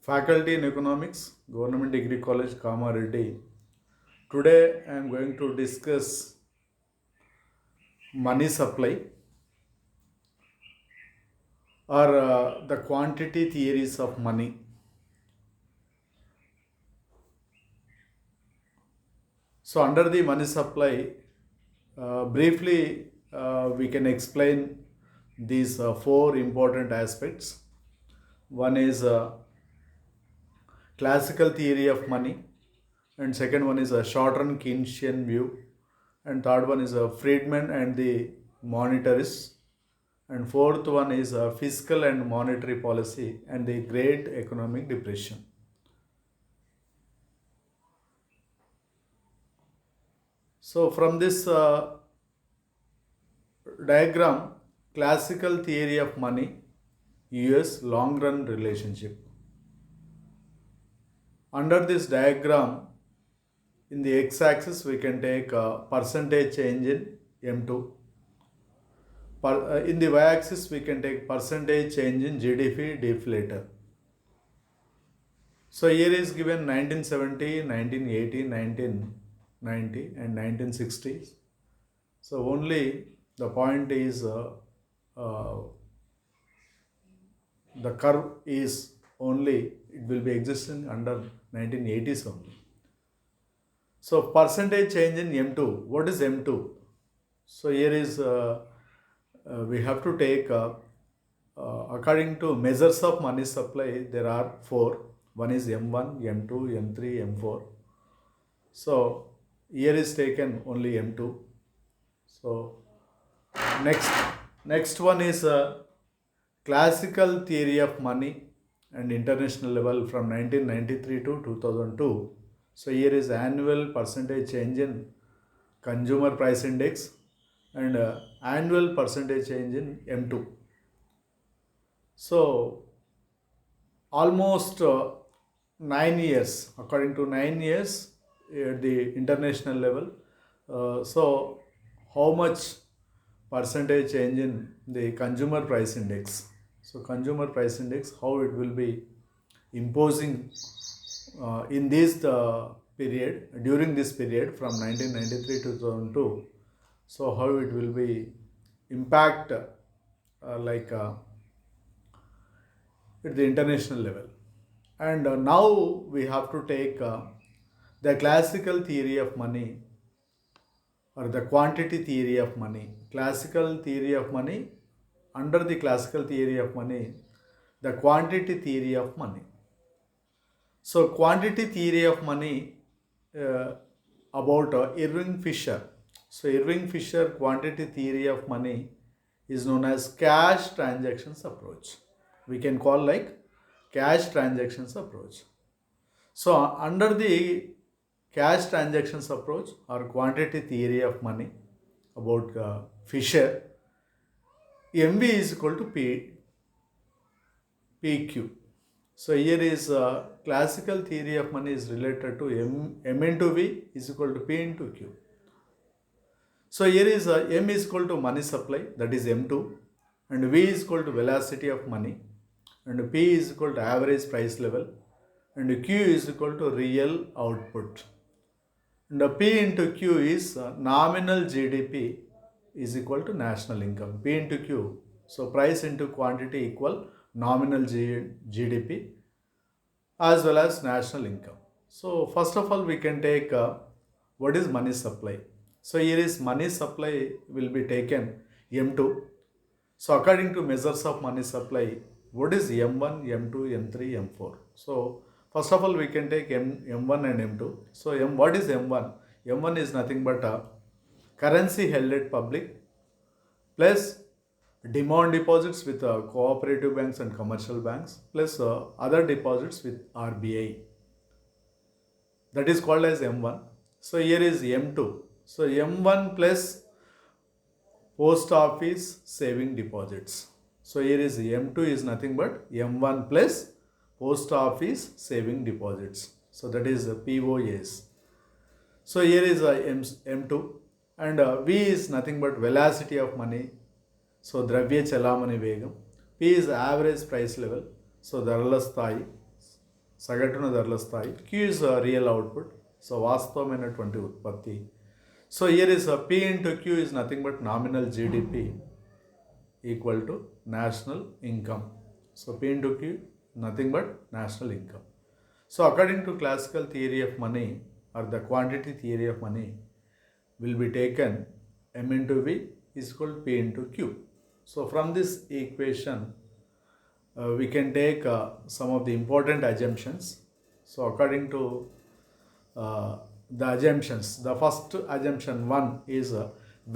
Faculty in Economics, Government Degree College, Kamareddy. Today I am going to discuss money supply or the quantity theories of money. So, under the money supply, briefly we can explain these four important aspects. One is classical theory of money, and second one is a short-run Keynesian view, and third one is a Friedman and the monetarists, and fourth one is fiscal and monetary policy and the Great Economic Depression. So from this diagram, classical theory of money, US long run relationship. Under this diagram, in the x-axis we can take percentage change in M2. In the y-axis we can take percentage change in GDP deflator. So here is given 1970, 1980, 1990 and 1960s. So only the point is uh, the curve is only, it will be existing under 1980s only. So percentage change in M2. What is M2? So here is we have to take according to measures of money supply, there are four. One is M1, M2, M3, M4. So here is taken only M2. So next next one is classical theory of money and international level from 1993 to 2002. So here is annual percentage change in consumer price index and annual percentage change in M2. So almost 9 years, according to 9 years at the international level. So how much percentage change in the consumer price index? So consumer price index, how it will be imposing in this period, during this period from 1993 to 2002. So how it will be impact like at the international level. And now we have to take the classical theory of money or the quantity theory of money. Classical theory of money, under the classical theory of money, the quantity theory of money. So, quantity theory of money uh, about Irving Fisher. So, Irving Fisher quantity theory of money is known as cash transactions approach. We can call like cash transactions approach. So, under the cash transactions approach or quantity theory of money about Fisher, MV is equal to PQ. So here is classical theory of money is related to M into V is equal to P into Q. So here is M is equal to money supply, that is M2, and V is equal to velocity of money, and P is equal to average price level, and Q is equal to real output. And P into Q is nominal GDP is equal to national income. P into Q. So price into quantity equal nominal GDP as well as national income. So first of all we can take what is money supply. So here is money supply will be taken M2. So according to measures of money supply, what is M1, M2, M3, M4? So first of all we can take M1 and M2. So what is M1? M1 is nothing but a currency held at public plus demand deposits with cooperative banks and commercial banks plus other deposits with RBI. That is called as M1. So here is M2. So M1 plus post office saving deposits. So here is M2 is nothing but M1 plus post office saving deposits. So that is POAs. So here is M2 and V is nothing but velocity of money. So Dravya Chalamani Vegam. P is average price level. So Dharala Sthai. సగటున ధరల స్థాయి. Q is real output, so వాస్తవమైనటువంటి ఉత్పత్తి. So here is P into Q is nothing but nominal GDP equal to national income. So P into Q nothing but national income. So according to classical theory of money or the quantity theory of money will be taken M into V is equal to P into Q. So from this equation we can take some of the important assumptions. So according to the assumptions, the first assumption 1 is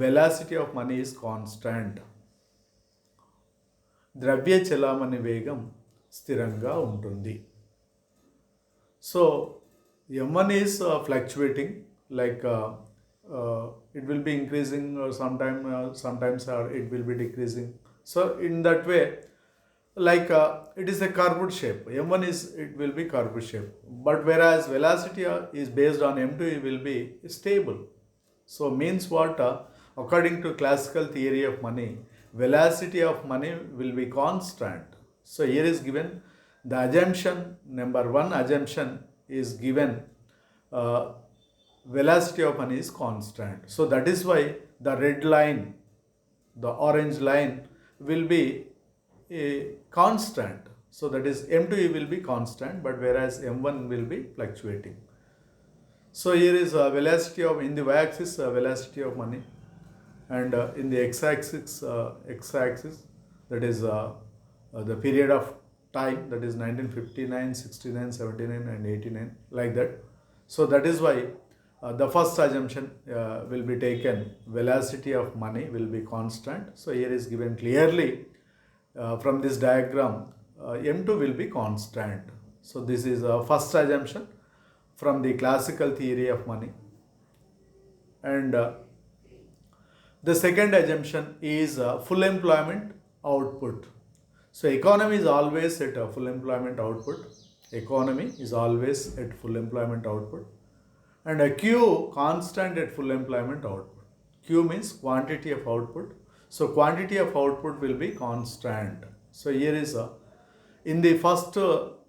velocity of money is constant. ద్రవ్య చలామణి వేగం స్థిరంగా ఉంటుంది. So M1 is fluctuating, like it will be increasing or sometimes it will be decreasing. So in that way, like it is a curved shape. M1 is, it will be curved shape, but whereas velocity is based on M2, it will be stable. So means what, according to classical theory of money, velocity of money will be constant. So here is given the assumption, number 1 assumption is given, velocity of money is constant. So that is why the red line, the orange line will be a constant. So that is M2 will be constant, but whereas M1 will be fluctuating. So here is velocity of, in the y-axis velocity of money, and in the x-axis that is the period of time, that is 1959, 69, 79 and 89, like that. So that is why the first assumption will be taken, velocity of money will be constant. So here is given clearly from this diagram, M2 will be constant. So this is first assumption from the classical theory of money. And the second assumption is full employment output. So economy is always at full employment output. Economy is always at full employment output. And Q constant at full employment output. Q means quantity of output. So quantity of output will be constant. So here is in the first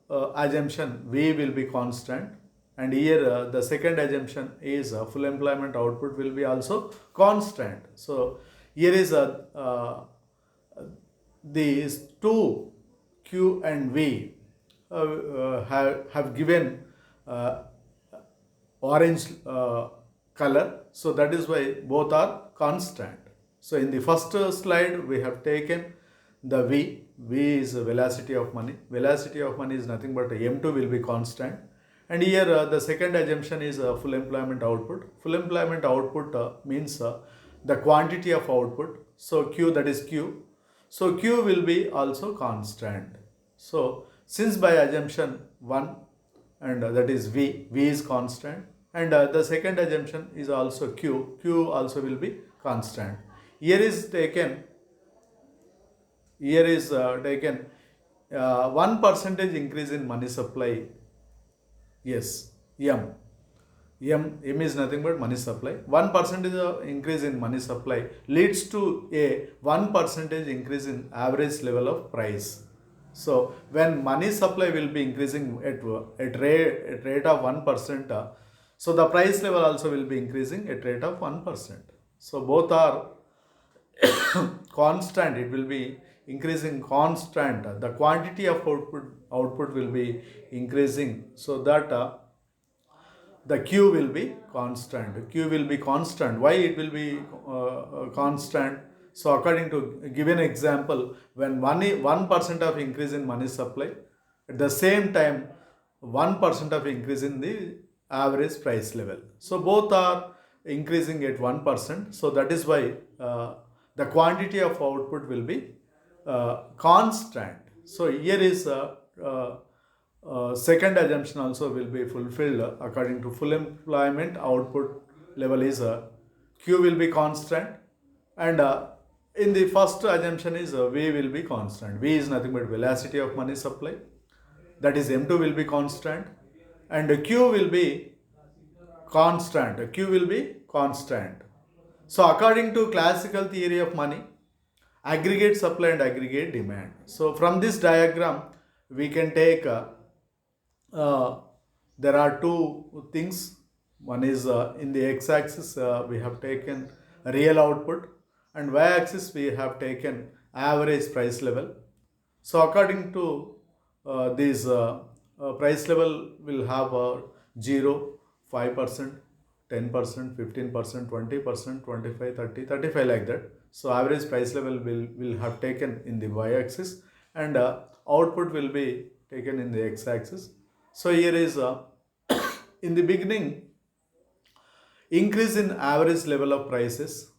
assumption, V will be constant, and here the second assumption is full employment output will be also constant. So here is these two, Q and V have given orange color. So that is why both are constant. So in the first slide we have taken the V. V is velocity of money. Velocity of money is nothing but M2 will be constant. And here the second assumption is full employment output. Full employment output means the quantity of output. So Q, that is Q. So Q will be also constant. So since by assumption 1, and that is V is constant, and the second assumption is also Q also will be constant. Here is taken 1% increase in money supply. Yes, M is nothing but money supply. 1% increase in money supply leads to a 1% increase in average level of price. So when money supply will be increasing at rate of 1%, so the price level also will be increasing at rate of 1%. So both are constant. It will be increasing constant. The quantity of output will be increasing, so that the Q will be constant. Q will be constant. Why it will be constant? So according to given example, when 1% of increase in money supply, at the same time 1% of increase in the average price level. So both are increasing at 1%. So that is why the quantity of output will be constant. So here is second assumption also will be fulfilled. According to full employment output level is Q will be constant, and in the first assumption is V will be constant. V is nothing but velocity of money supply, that is M2 will be constant, and Q will be constant. Q will be constant. So according to classical theory of money, aggregate supply and aggregate demand. So from this diagram we can take uh, there are two things. One is in the x-axis we have taken real output, and y-axis we have taken average price level. So according to these price level will have 0, 5%, 10%, 15%, 20%, 25, 30, 35 like that. So average price level will have taken in the y-axis, and output will be taken in the x-axis. So here is in the beginning, increase in average level of prices,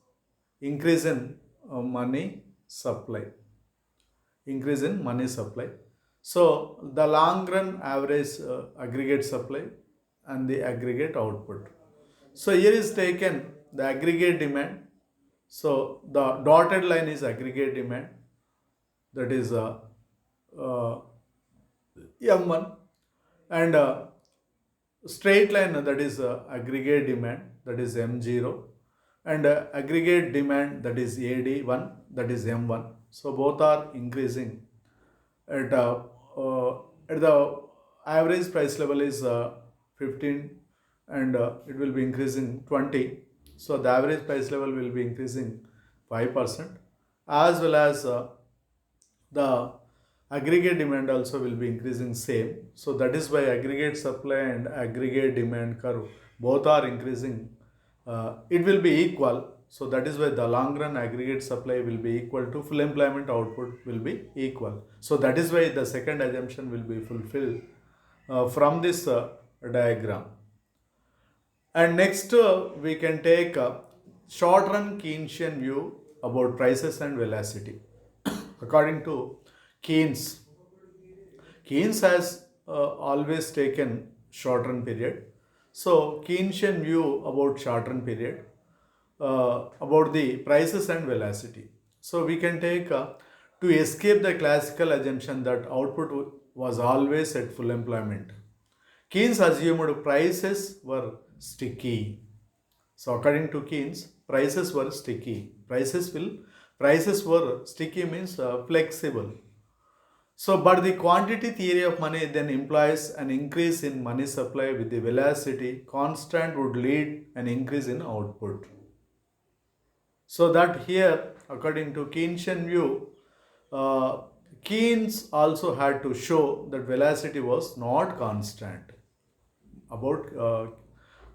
increase in money supply, increase in money supply. So the long run average aggregate supply and the aggregate output. So here is taken the aggregate demand. So the dotted line is aggregate demand, that is uh, M1, and straight line that is aggregate demand, that is M0, and aggregate demand, that is AD1, that is M1. So both are increasing at uh, at the average price level is 15, and it will be increasing 20. So the average price level will be increasing 5%, as well as the aggregate demand also will be increasing same. So that is why aggregate supply and aggregate demand curve both are increasing. It will be equal. So that is why the long run aggregate supply will be equal to full employment output will be equal. So that is why the second assumption will be fulfilled from this diagram. And next we can take a short run Keynesian view about prices and velocity. According to Keynes, Keynes has always taken short run period. So Keynesian view about short run period, about the prices and velocity. So we can take to escape the classical assumption that output was always at full employment. Keynes assumed prices were sticky. So according to Keynes, prices were sticky. Prices were sticky means flexible. So, but the quantity theory of money then implies an increase in money supply with the velocity constant would lead an increase in output. So that here, according to Keynesian view, uh, Keynes also had to show that velocity was not constant. About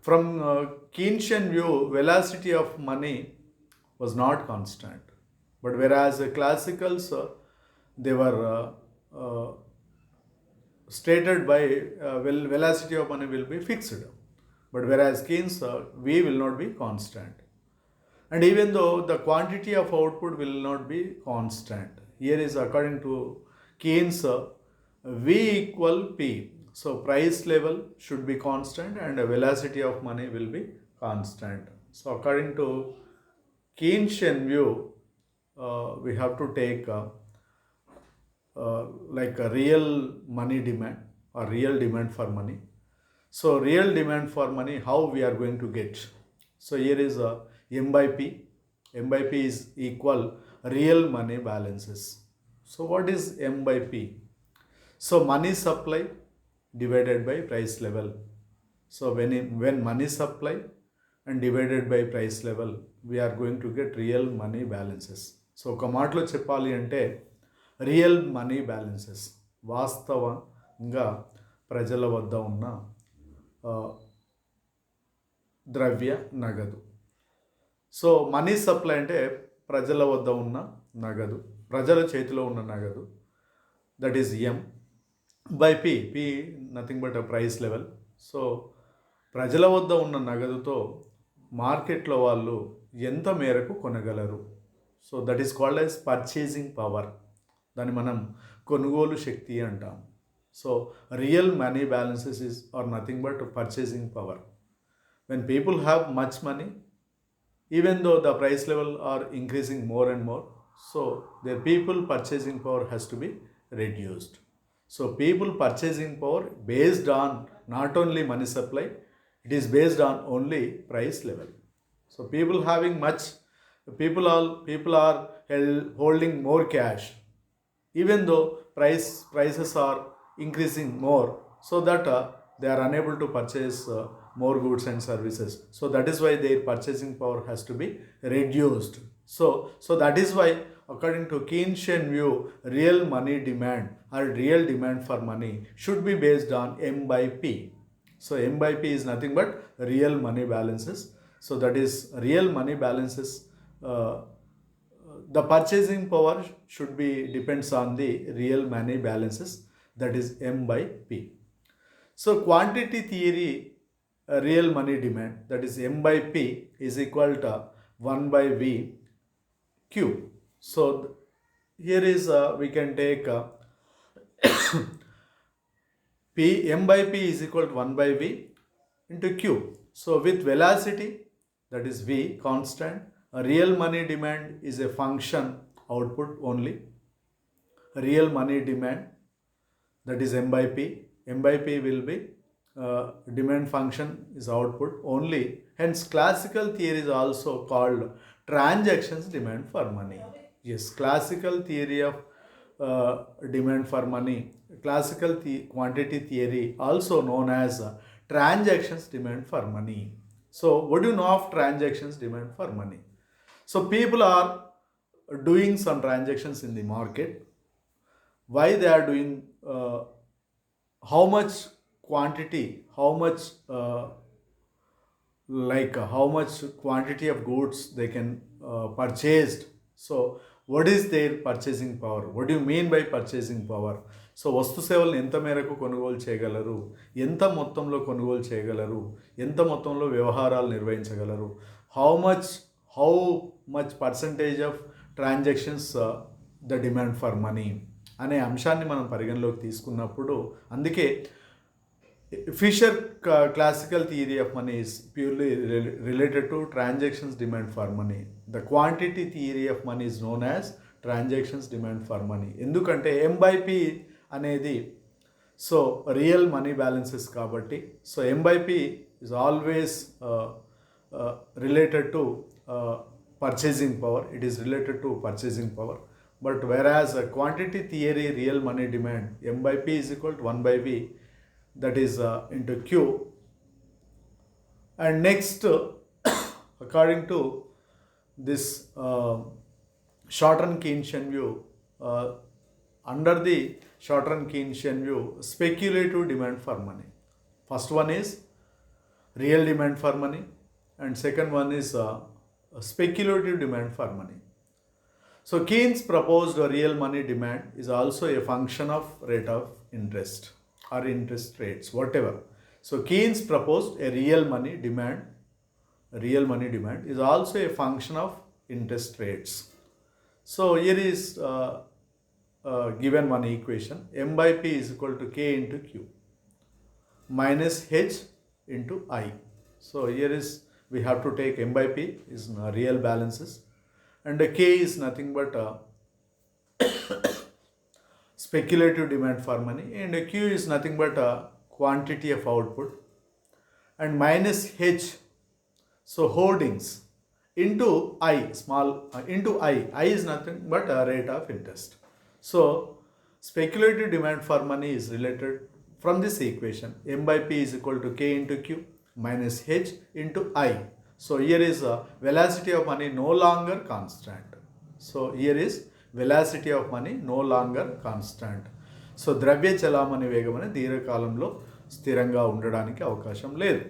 from Keynesian view, velocity of money was not constant, but whereas the classicals they were stated by velocity of money will be fixed, but whereas Keynes v will not be constant, and even though the quantity of output will not be constant, here is according to Keynes v equal p. So price level should be constant and the velocity of money will be constant. So according to Keynesian view, we have to take like a real money demand or real demand for money. So real demand for money, how we are going to get? So here is a M by P. M by P is equal real money balances. So what is M by P? So money supply divided by price level. So when money supply and divided by price level, we are going to get real money balances. So ఒక మాటలో చెప్పాలి అంటే real money balances, వాస్తవంగా ప్రజల వద్ద ఉన్న ద్రవ్య నగదు. సో మనీ సప్లై అంటే ప్రజల వద్ద ఉన్న నగదు, ప్రజల చేతిలో ఉన్న నగదు, that is M by P. P nothing but a price level. So ప్రజల వద్ద ఉన్న నగదుతో మార్కెట్లో వాళ్ళు ఎంత మేరకు కొనగలరు. So that is called as purchasing power. దాన్ని మనం కొనుగోలు శక్తి అంటాం. So real money balances is or nothing but purchasing power. When people have much money, even though the price level are increasing more and more, so their people purchasing power has to be reduced. So people purchasing power based on not only money supply, it is based on only price level. So people having much, people are holding more cash, even though prices are increasing more. so that they are unable to purchase more goods and services. So that is why their purchasing power has to be reduced. So that is why, according to Keynesian view, real money demand or real demand for money should be based on M by P. So M by P is nothing but real money balances. So that is real money balances. The purchasing power should be depends on the real money balances, that is M by P. So quantity theory, real money demand, that is M by P is equal to 1 by V Q. So here is we can take P, M by P is equal to 1 by V into Q. So with velocity, that is V constant, a real money demand is a function output only. Real money demand, that is M by P. M by P will be demand function is output only. Hence classical theory is also called transactions demand for money. Yes, classical theory of demand for money, classical quantity theory, also known as transactions demand for money. So what do you know of transactions demand for money? So people are doing some transactions in the market. Why they are doing, how much quantity, how much how much quantity of goods they can purchased. So what is their purchasing power? What do you mean by purchasing power? So వస్తు సేవలను ఎంత మేరకు కొనుగోలు చేయగలరు, ఎంత మొత్తంలో కొనుగోలు చేయగలరు, ఎంత మొత్తంలో వ్యవహారాలు నిర్వహించగలరు, how much percentage of transactions the demand for money అనే అంశాన్ని మనం పరిగణలోకి తీసుకున్నప్పుడు, అందుకే Fisher classical theory of money is purely related to transactions demand for money. The quantity theory of money is known as transactions demand for money. ఎందుకంటే M by P అనేది so real money balances కాబట్టి, so M by P is always related to purchasing power. It is related to purchasing power. But whereas quantity theory, real money demand, M by P is equal to 1 by V, that is into Q. And next, according to this short-run Keynesian view, under the short-run Keynesian view, speculative demand for money. First one is real demand for money, and second one is speculative demand for money. So Keynes proposed a real money demand is also a function of rate of interest or interest rates, whatever. So Keynes proposed a real money demand is also a function of interest rates. So here is given one equation, M by P is equal to K into Q minus H into I. So here is, we have to take M by P is real balances, and K is nothing but speculative demand for money, and Q is nothing but a quantity of output, and minus H, so holdings, into I, small into I is nothing but a rate of interest. So speculative demand for money is related from this equation, M by P is equal to K into Q minus H into I. So here is velocity of money no longer constant. So here is velocity of money no longer constant. So ద్రవ్య చలామణి వేగం అనేది దీర్ఘకాలంలో స్థిరంగా ఉండడానికి అవకాశం లేదు.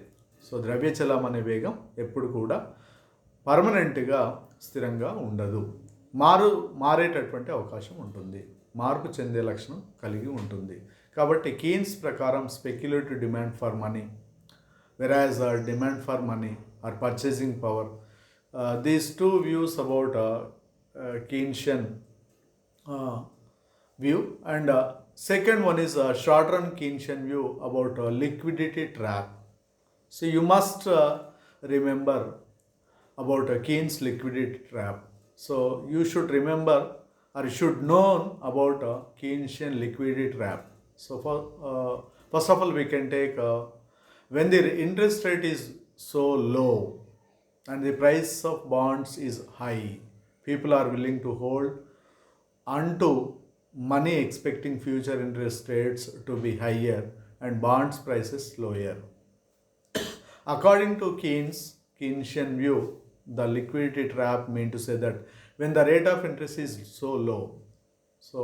So ద్రవ్య చలామణి వేగం ఎప్పుడు కూడా పర్మనెంట్గా స్థిరంగా ఉండదు, మారేటటువంటి అవకాశం ఉంటుంది, మార్పు చెందే లక్షణం కలిగి ఉంటుంది. కాబట్టి కీన్స్ ప్రకారం స్పెక్యులేటివ్ డిమాండ్ ఫర్ మనీ, వెరాజ్ demand for money are purchasing power, these two views about Keynesian view, and second one is short-run Keynesian view about liquidity trap. So you must remember about Keynes liquidity trap. So you should remember or you should know about Keynesian liquidity trap. So first of all, we can take when the interest rate is so low and the price of bonds is high, people are willing to hold onto money expecting future interest rates to be higher and bonds prices lower. According to Keynesian view, the liquidity trap mean to say that when the rate of interest is so low, so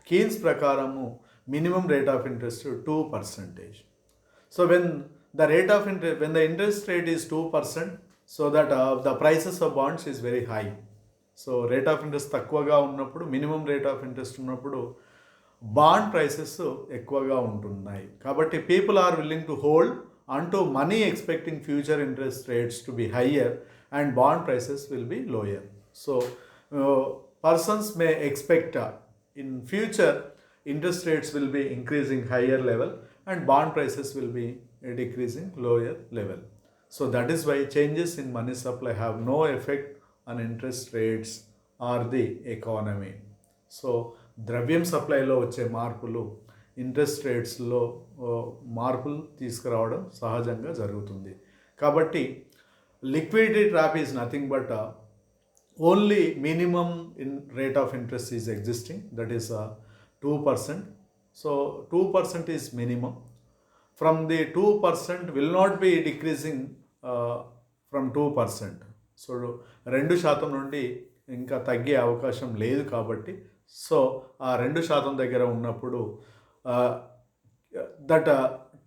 Keynes prakaramu minimum rate of interest is 2%. So when the interest rate is 2%, so that the prices of bonds is very high. So rate of interest తక్కువగా ఉన్నప్పుడు, minimum rate of interest ఉన్నప్పుడు bond prices ఎక్కువగా ఉంటున్నాయి. కాబట్టి people are willing to hold on to money expecting future interest rates to be higher and bond prices will be lower. So persons may expect in future interest rates will be increasing higher level and bond prices will be decreasing lower level. So that is why changes in money supply have no effect on interest rates or the economy. So ద్రవ్యం సప్లైలో వచ్చే మార్పులు interest రేట్స్లో మార్పులు తీసుకురావడం సహజంగా జరుగుతుంది. కాబట్టి liquidity trap is nothing but only minimum in rate of interest is existing, that is 2%. So 2% is minimum. From the 2% will not be decreasing from 2%. So 2% నుండి ఇంకా తగ్గే అవకాశం లేదు. కాబట్టి సో ఆ 2% దగ్గర ఉన్నప్పుడు that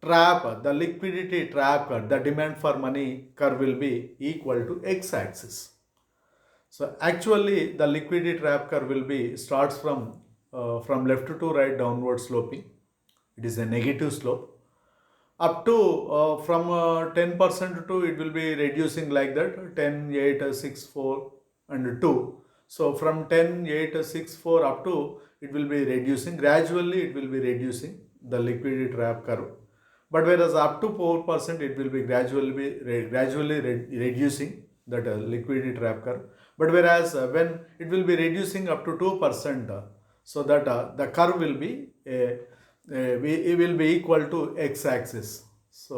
trap, the liquidity trap, the demand for money curve will be equal to x axis. So actually the liquidity trap curve will be starts from left to right downward sloping. It is a negative slope. Up to from 10% to it will be reducing like that, 10, 8, 6, 4 and 2. So from 10, 8, 6, 4 up to it will be reducing. Gradually it will be reducing the liquidity trap curve. But whereas up to 4% it will be gradually reducing that liquidity trap curve. But whereas when it will be reducing up to 2%, so that the curve will be equal to x axis. So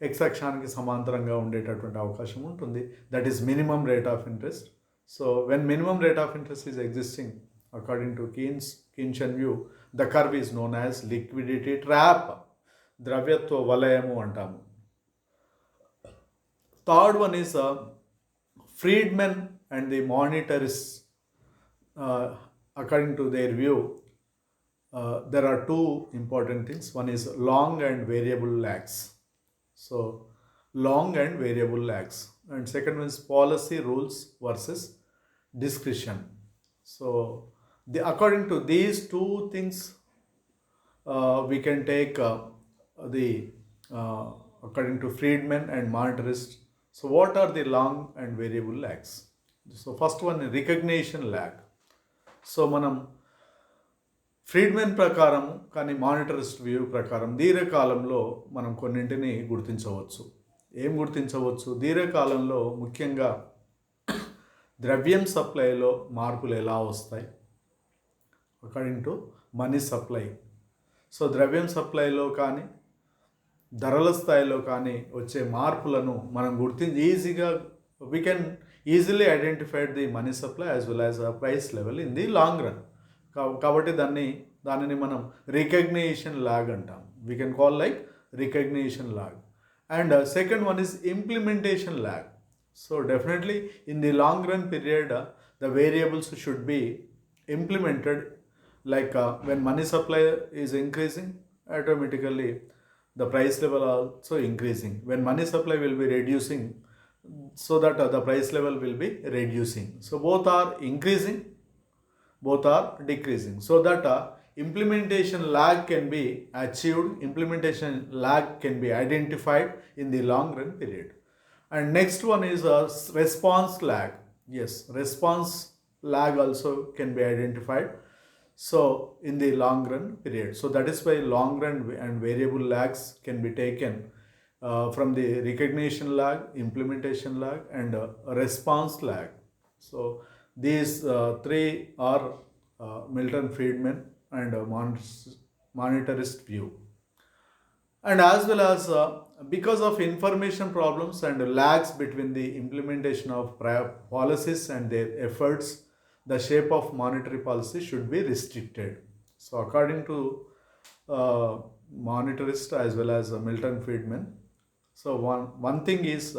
x అక్షానికి సమాంతరంగా ఉండేటటువంటి అవకాశం ఉంటుంది. That is minimum rate of interest. So when minimum rate of interest is existing according to Keynesian view, the curve is known as liquidity trap, ద్రవ్యత్వ వలయము అంటాము. Third one is Friedman and the monetarist. According to their view, there are two important things. One is long and variable lags. So long and variable lags. And second one is policy rules versus discretion. So according to these two things, we can take according to Friedman and monetarist. So what are the long and variable lags? So first one, recognition lag. So మనం ఫ్రీడ్మెన్ ప్రకారం కానీ మానిటరిస్ట్ view ప్రకారం దీర్ఘకాలంలో మనం కొన్నింటిని గుర్తించవచ్చు. ఏం గుర్తించవచ్చు? దీర్ఘకాలంలో ముఖ్యంగా ద్రవ్యం సప్లైలో మార్పులు ఎలా వస్తాయి according to money supply. So ద్రవ్యం సప్లైలో కానీ ధరల స్థాయిలో కానీ వచ్చే మార్పులను మనం ఈజీగా we can easily identify the money supply as well as a price level in the long run. కాబట్టి దానిని మనం రికగ్నిషన్ లాగ్ అంటాం. We can call like recognition lag. And second one is implementation lag. So definitely in the long run period, the variables should be implemented. Like when money supply is increasing, automatically the price level also increasing. When money supply will be reducing, so that the price level will be reducing. So both are increasing, both are decreasing. So that implementation lag can be achieved, implementation lag can be identified in the long run period. And next one is a response lag. Yes, response lag also can be identified. So in the long run period. So that is why long run and variable lags can be taken from the recognition lag, implementation lag and response lag. So these three are Milton Friedman and monetarist view. And as well as because of information problems and lags between the implementation of policies and their efforts, the shape of monetary policy should be restricted. So according to monetarist as well as Milton Friedman. So one thing is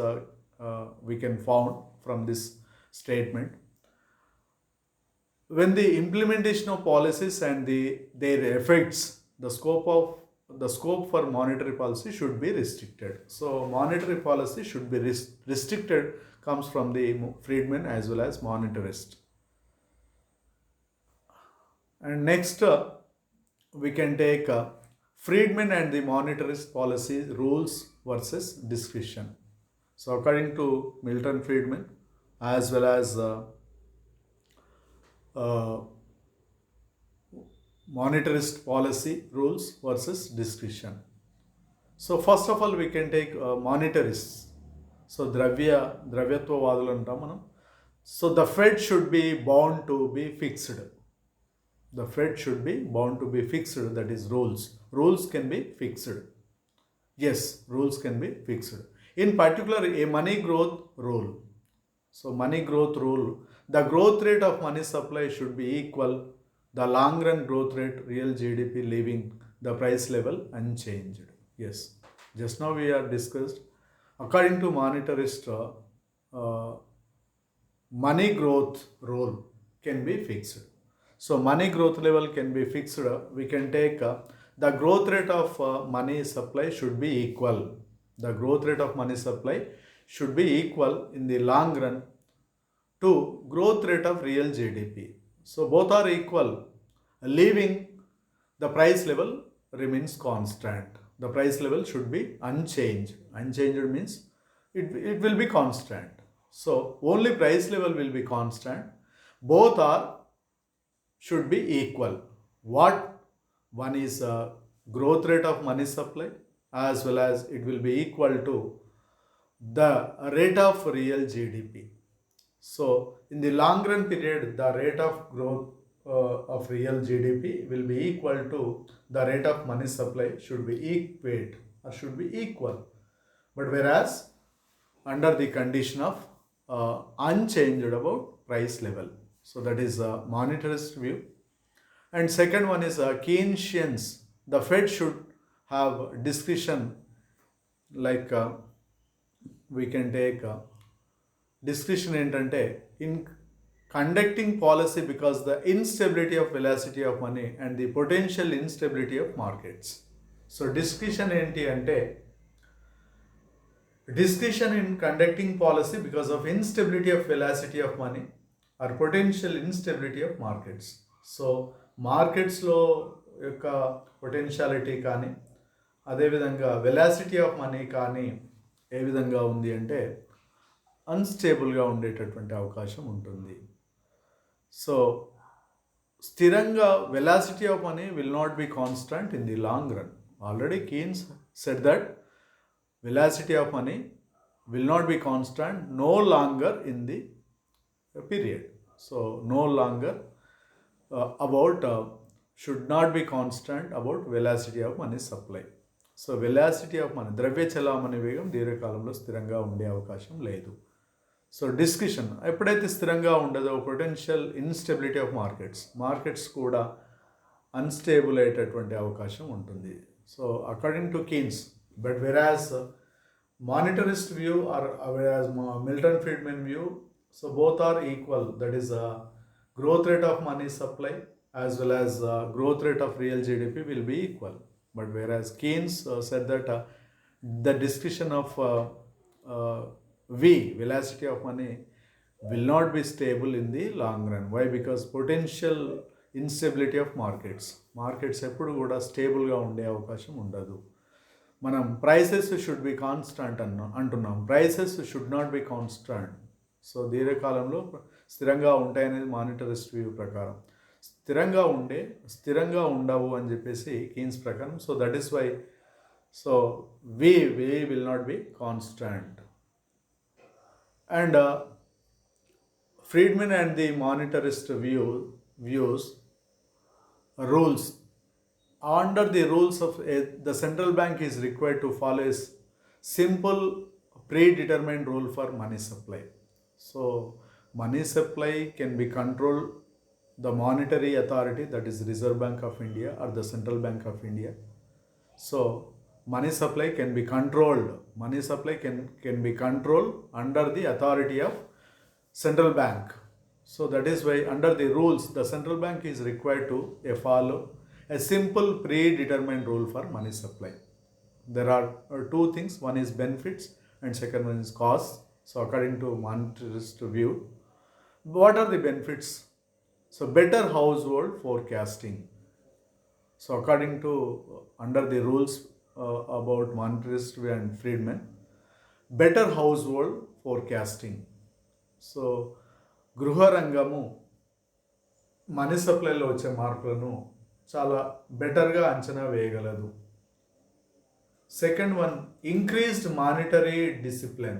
we can found from this statement: when the implementation of policies and their effects, the scope for monetary policy should be restricted. So monetary policy should be restricted comes from the Friedman as well as monetarist. And next we can take Friedman and the monetarist policy rules versus discretion. So according to Milton Friedman as well as uh, monetarist policy rules versus discretion. So first of all we can take monetarists. So ద్రవ్యత్వవాదులు అంటాం మనం. So the Fed should be bound to be fixed. The Fed should be bound to be fixed, that is rules. Rules can be fixed. Yes, rules can be fixed. In particular, a money growth rule. So money growth rule, the growth rate of money supply should be equal the long run growth rate, real GDP, leaving the price level unchanged. Yes, just now we are discussed. According to monetarist, money growth rule can be fixed. So money growth level can be fixed. We can take the growth rate of money supply should be equal. The growth rate of money supply should be equal in the long run to growth rate of real GDP. So both are equal, leaving the price level remains constant. The price level should be unchanged. Unchanged means it will be constant. So only price level will be constant. Both are should be equal. What? One is growth rate of money supply as well as it will be equal to the rate of real GDP. So in the long run period, the rate of growth of real GDP will be equal to the rate of money supply should be equate or should be equal. But whereas under the condition of unchanged about price level. So that is a monetarist view. And second one is Keynesians. The Fed should have discretion, like we can take discretion in conducting policy because the instability of velocity of money and the potential instability of markets. So discretion discretion in conducting policy because of instability of velocity of money or potential instability of markets. So మార్కెట్స్లో యొక్క potentiality కానీ అదేవిధంగా velocity of money కానీ ఏ విధంగా ఉంది అంటే అన్స్టేబుల్గా ఉండేటటువంటి అవకాశం ఉంటుంది. సో స్థిరంగా velocity of money will not be constant in the long run. Already Keynes said that velocity of money will not be constant no longer in the period. So no longer should not be constant about velocity of money supply. So velocity of money ద్రవ్య చలామణి వేగం దీర్ఘకాలంలో స్థిరంగా ఉండే అవకాశం లేదు. So discussion ఎప్పుడైతే స్థిరంగా ఉండదో పొటెన్షియల్ ఇన్స్టెబిలిటీ ఆఫ్ మార్కెట్స్ కూడా అన్స్టేబుల్ అయ్యేటటువంటి అవకాశం ఉంటుంది. So according to Keynes. But whereas monetarist view or whereas Milton Friedman view, so both are equal. That is growth rate of money supply as well as growth rate of real GDP will be equal. But whereas Keynes said that the discretion of velocity of money will not be stable in the long run. Why? Because potential instability of markets ఎప్పుడు కూడా స్టేబుల్గా ఉండే అవకాశం ఉండదు. మనం prices should be constant అంటున్నాం. Prices should not be constant. So దీర్ఘకాలంలో స్థిరంగా ఉంటాయనేది మానిటరిస్ట్ వ్యూ ప్రకారం. స్థిరంగా ఉండవు అని చెప్పేసి కీన్స్ ప్రకారం. So that is why so we will not be constant. And Friedman and the monetarist views rules. Under the rules of the central bank is required to follow a simple predetermined rule for money supply. So money supply can be controlled the monetary authority, that is Reserve Bank of India or the Central Bank of India. So money supply can be controlled. Money supply can be controlled under the authority of central bank. So that is why under the rules the central bank is required to follow a simple predetermined rule for money supply. There are two things: one is benefits and second one is costs. So according to monetarist view, what are the benefits? So better household forecasting. So according to under the rules about monetarist and Friedman, better household forecasting. So గృహ రంగము money సప్లైలో వచ్చే మార్పులను చాలా బెటర్గా అంచనా వేయగలదు. Second one, increased monetary discipline.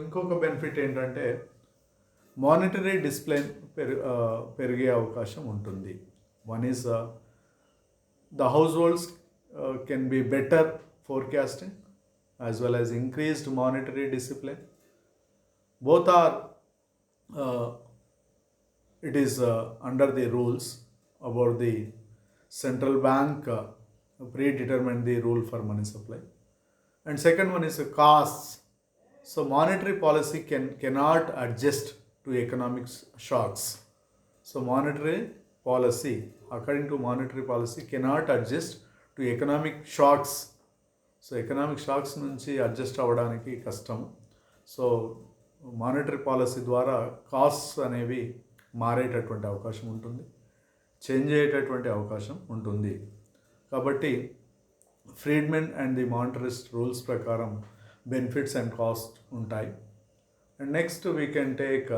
ఇంకొక బెనిఫిట్ ఏంటంటే మానిటరీ డిసిప్లిన్ పెరిగే అవకాశం ఉంటుంది. One is the households can be better forecasting as well as increased monetary discipline. Both are it is under the rules about the central bank predetermined the rule for money supply. And second one is costs. So monetary policy cannot adjust to economic shocks. So monetary policy, according to monetary policy, cannot adjust to economic shocks. So economic shocks nunchi adjust avvadaniki kashtam. So monetary policy ద్వారా costs అనేవి మారేటటువంటి అవకాశం ఉంటుంది, change అయ్యేటటువంటి అవకాశం ఉంటుంది. కాబట్టి Friedman and the monetarist rules ప్రకారం బెనిఫిట్స్ అండ్ కాస్ట్ ఉంటాయి. And next we can take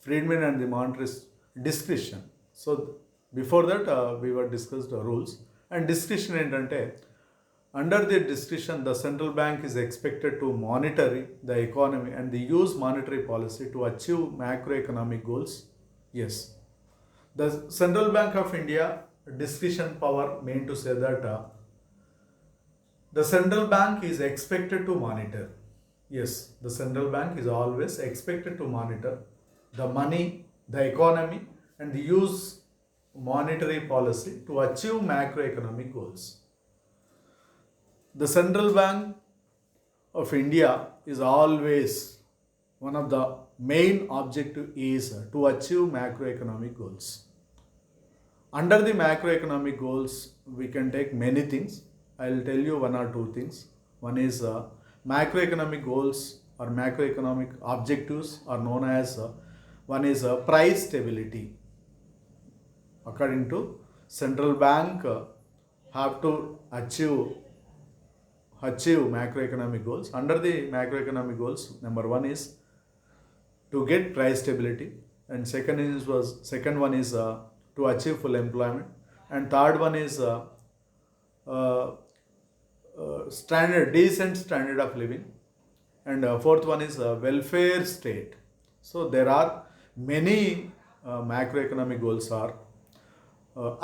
Friedman and the monetarist description. So before that we were discussed rules. And description ఏంటంటే, under the discretion, the central bank is expected to monitor the economy and they use monetary policy to achieve macroeconomic goals. Yes, the Central Bank of India discretion power mean to say that the central bank is expected to monitor. Yes, the central bank is always expected to monitor the money, the economy, and they use monetary policy to achieve macroeconomic goals. The Central Bank of India is always one of the main objective is to achieve macroeconomic goals. Under the macroeconomic goals, we can take many things. I will tell you one or two things. One is macroeconomic goals or macroeconomic objectives are known as one is price stability. According to central bank, have to achieve macroeconomic goals. Under the macroeconomic goals, number one is to get price stability, and second one is to achieve full employment, and third one is decent standard of living, and fourth one is welfare state. So there are many macroeconomic goals are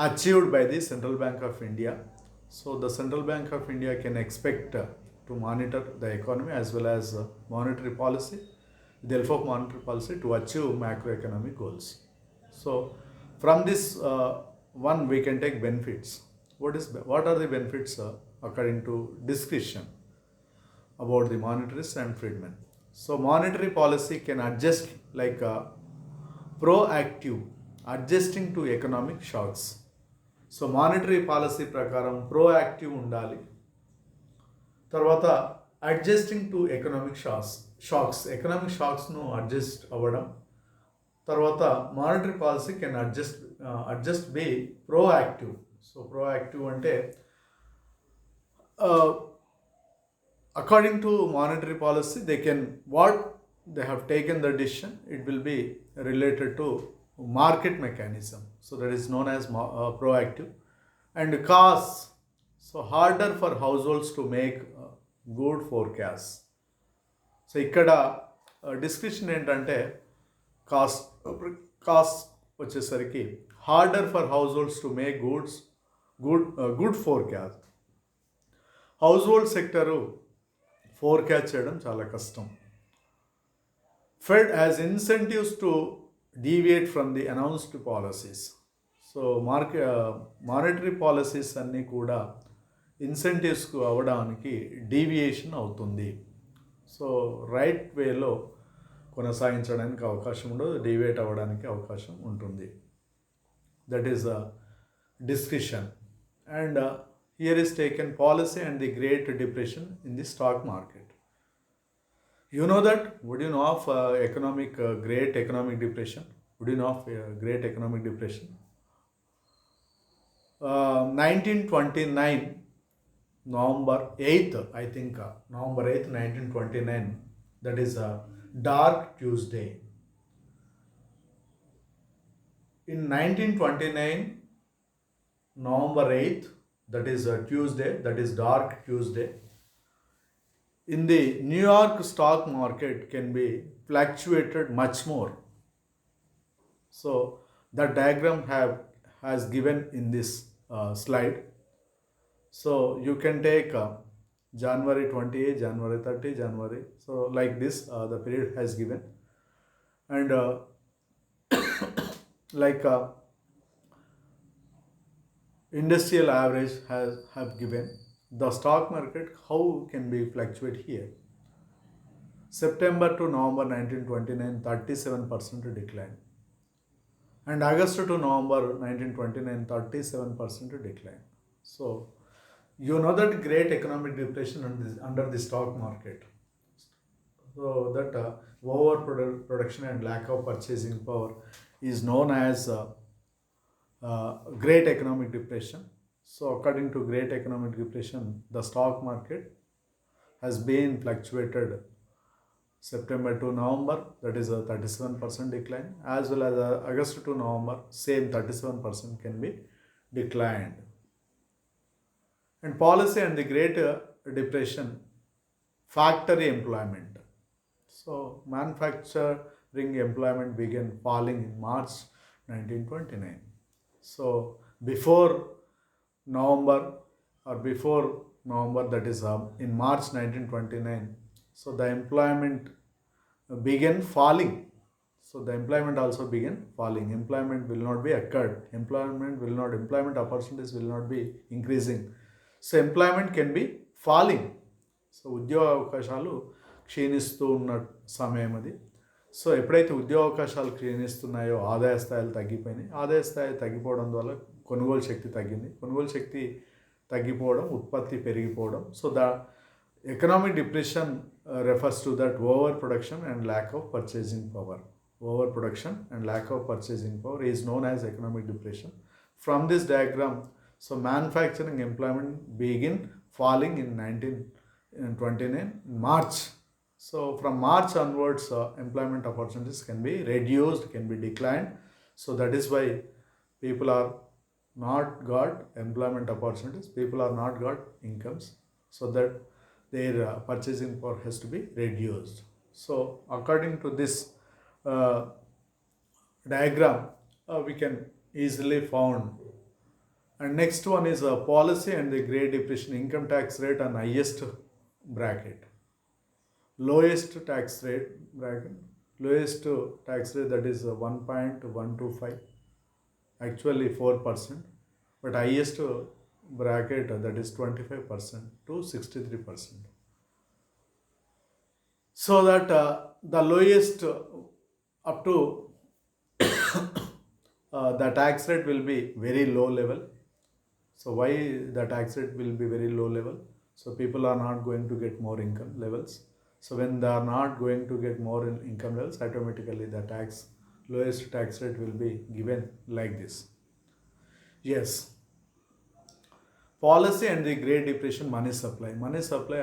achieved by the Central Bank of India. So the Central Bank of India can expect to monitor the economy as well as monetary policy, with the help of monetary policy to achieve macroeconomic goals. So from this one we can take benefits. What are the benefits according to discretion about the monetarists and Friedman? So monetary policy can adjust like proactive, adjusting to economic shocks. So monetary policy ప్రకారం proactive ఉండాలి. తర్వాత adjusting to economic economic షాక్స్ను adjust అవ్వడం. తర్వాత monetary policy can adjust be proactive. So proactive అంటే according to monetary policy they can what they have taken the decision, it will be related to market mechanism. So that is known as proactive. And costs, so harder for households to make good forecasts. So ఇక్కడ description ఏంటంటే cost వచ్చేసరికి harder for house holds to make good forecast. House hold sector forecast చేయడం చాలా కష్టం. Fed has incentives to deviate from the announced policies. So monetary policies అన్నీ కూడా ఇన్సెంటివ్స్కు అవ్వడానికి deviation అవుతుంది. సో రైట్ వేలో కొనసాగించడానికి అవకాశం ఉండదు, డీవియేట్ అవ్వడానికి అవకాశం ఉంటుంది. That is discussion. And here is taken policy and the Great Depression in the stock market. You know that? Would you know of Great Economic Depression? Would you know of Great Economic Depression? 1929, November 8th, I think, November 8th, 1929, that is a Dark Tuesday. In 1929, November 8th, that is a Tuesday, that is Dark Tuesday, in the New York stock market can be fluctuated much more. So the diagram has given in this slide. So you can take January 28, January 30, January. So like this, the period has given. And like industrial average have given. The stock market, how can be fluctuate here? September to November 1929, 37% decline. And August to November 1929, 37% decline. So you know that Great Economic Depression under the stock market. So that overproduction and lack of purchasing power is known as Great Economic Depression. So according to Great Economic Depression, the stock market has been fluctuated September to November, that is a 37% decline, as well as August to November, same 37% can be declined. And policy and the Great Depression, factory employment. So manufacturing employment began falling in March 1929. So before November that is in March 1929, so the employment began falling. So the employment also began falling. Employment will not be occurred. Employment opportunities will not be increasing. So employment can be falling. So ఉద్యోగ అవకాశాలు క్షీణిస్తూ ఉన్న సమయం అది. So ఎప్పుడైతే ఉద్యోగ అవకాశాలు క్షీణిస్తున్నాయో ఆదాయ స్థాయిలు తగ్గిపోయినాయి. ఆదాయ స్థాయి తగ్గిపోవడం వల్ల కొనుగోలు శక్తి తగ్గింది. కొనుగోలు శక్తి తగ్గిపోవడం, ఉత్పత్తి పెరిగిపోవడం. So the economic depression refers to that overproduction and lack of purchasing power. Overproduction and lack of purchasing power is known as economic depression. From this diagram, so manufacturing employment began falling in 1929 March. So from March onwards, employment opportunities can be reduced, can be declined. So that is why people are not got employment opportunities, people are not got incomes, so that their purchasing power has to be reduced. So according to this diagram, we can easily found. And next one is policy and the Great Depression, income tax rate on highest bracket. Lowest tax rate bracket, that is 1.125, actually 4%, but highest bracket, that is 25% to 63%. So that the lowest up to the tax rate will be very low level. So why the tax rate will be very low level? So people are not going to get more income levels. So when they are not going to get more income levels, automatically the lowest tax rate will be given like this. Yes. Policy and the Great Depression, money supply. Money supply,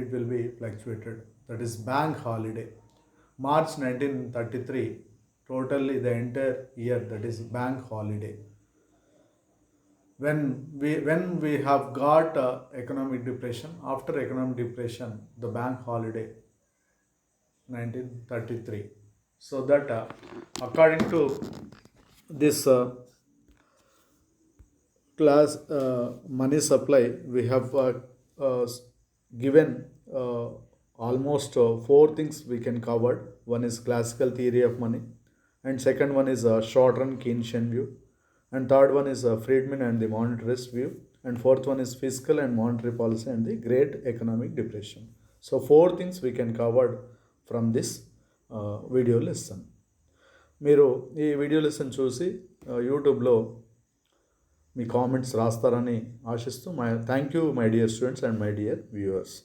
it will be fluctuated. That is bank holiday. March 1933, totally the entire year, that is bank holiday. When we have got economic depression, after economic depression, the bank holiday 1933. So that according to this class money supply, we have given almost 4 things we can cover. One is classical theory of money, and second one is short run Keynesian view, and third one is Friedman and the monetarist view, and fourth one is fiscal and monetary policy and the Great Economic Depression. So four things we can cover from this video lesson. మీరు ఈ video lesson చూసి యూట్యూబ్లో మీ comments రాస్తారని ఆశిస్తూ thank you my dear students and my dear viewers.